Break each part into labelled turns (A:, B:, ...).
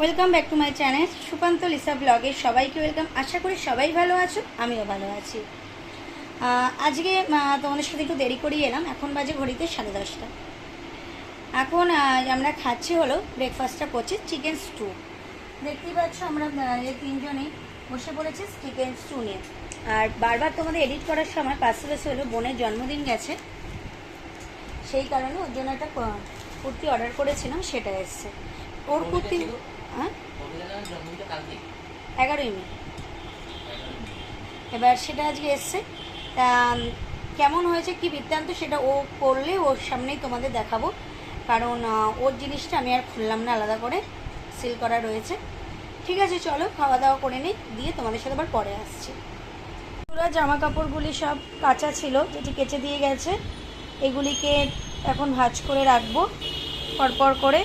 A: Welcome back to my channel Sukanta Lisa ব্লগে সবাইকে welcome. আশা করি সবাই ভালো আছো, আমিও ভালো আছি। আজকে তোমাদের সাথে একটু দেরি করিয়ে এলাম। এখন বাজে ঘড়িতে 10:30। এখন আমরা খাচ্ছি হলো ব্রেকফাস্টটা করছি চিকেন স্টু। দেখতেই পাচ্ছ আমরা এই তিনজনেই বসে পড়েছি চিকেন স্টু নিয়ে। আর বারবার তোমাদের এডিট করার সময় পাশাপাশি হলো বোনের জন্মদিন গেছে, সেই কারণে ওর জন্য একটা কুর্তি অর্ডার করেছিলাম, সেটা এসছে। ওর কুর্তি 11ই মে, এবার সেটা আজকে এসছে। তা কেমন হয়েছে কি বৃত্তান্ত সেটা ও করলে ওর সামনেই তোমাদের দেখাবো, কারণ ওর জিনিসটা আমি আর খুললাম না, আলাদা করে সিল করা রয়েছে। ঠিক আছে, চলো খাওয়া দাওয়া করে নিই, দিয়ে তোমাদের সাথে আবার পরে আসছি। পুরো জামা কাপড়গুলি সব কাঁচা ছিল, যেটি কেচে দিয়ে গেছে, এগুলিকে এখন ভাঁজ করে রাখবো পরপর করে।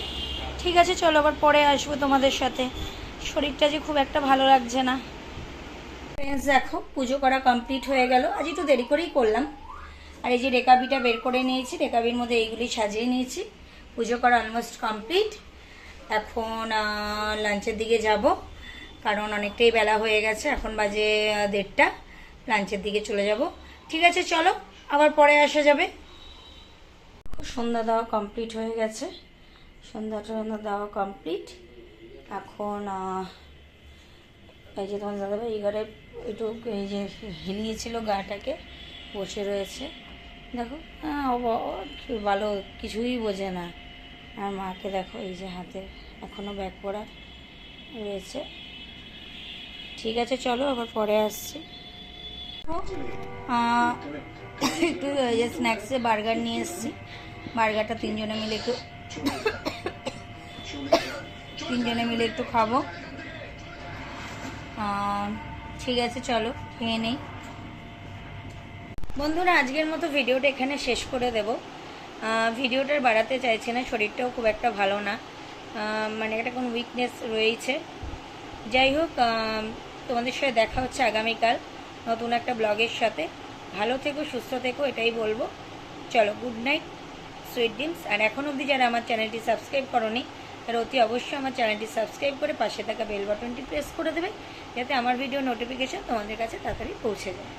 A: ঠিক আছে, চলো আবার পরে আসবো তোমাদের সাথে। শরীরটা যে খুব একটা ভালো লাগছে না। ফ্রেন্ডস দেখো, পুজো করা কমপ্লিট হয়ে গেল। আজ একটু দেরি করেই করলাম। আর এই যে রেকাবিটা বের করে নিয়েছি, রেকাবির মধ্যে এইগুলি সাজিয়ে নিয়েছি। পুজো করা অলমোস্ট কমপ্লিট। এখন লাঞ্চের দিকে যাব, কারণ অনেকটাই বেলা হয়ে গেছে, এখন বাজে 1:30। লাঞ্চের দিকে চলে যাব। ঠিক আছে, চলো আবার পরে আসা যাবে। সন্ধ্যা দেওয়া কমপ্লিট হয়ে গেছে, সন্ধ্যা দেওয়া কমপ্লিট। এখন এই যে তোমার দাদাভাই এই ঘরে একটু এই যে হিলিয়েছিল গাটাকে, বসে রয়েছে। দেখো ভালো কিছুই বোঝে না। আর মাকে দেখো এই যে হাতে এখনও ব্যাগ পরা রয়েছে। ঠিক আছে, চলো আবার পরে আসছি। একটু এই যে স্ন্যাক্সে বার্গার নিয়ে এসেছি। বার্গারটা তিনজনে মিলে একটু খাবো। ঠিক আছে, চলো খেয়ে নেই। বন্ধুরা, আজকের মতো ভিডিওটা এখানে শেষ করে দেব। ভিডিওটার বাড়াতে চাইছি না, শরীরটাও খুব একটা ভালো না, মানে একটা কোনো উইকনেস রয়েছে। যাই হোক, তোমাদের সাথে দেখা হচ্ছে আগামীকাল নতুন একটা ব্লগের সাথে। ভালো থেকো, সুস্থ থেকো, এটাই বলবো। চলো, গুড নাইট, সুইট ড্রিমস। আর এখন অবধি যারা আমার চ্যানেলটি সাবস্ক্রাইব করোনি, তারা অতি অবশ্যই আমার চ্যানেলটি সাবস্ক্রাইব করে পাশে থাকা বেল বাটনটি প্রেস করে দেবে, যাতে আমার ভিডিও নোটিফিকেশান তোমাদের কাছে তাড়াতাড়ি পৌঁছে যায়।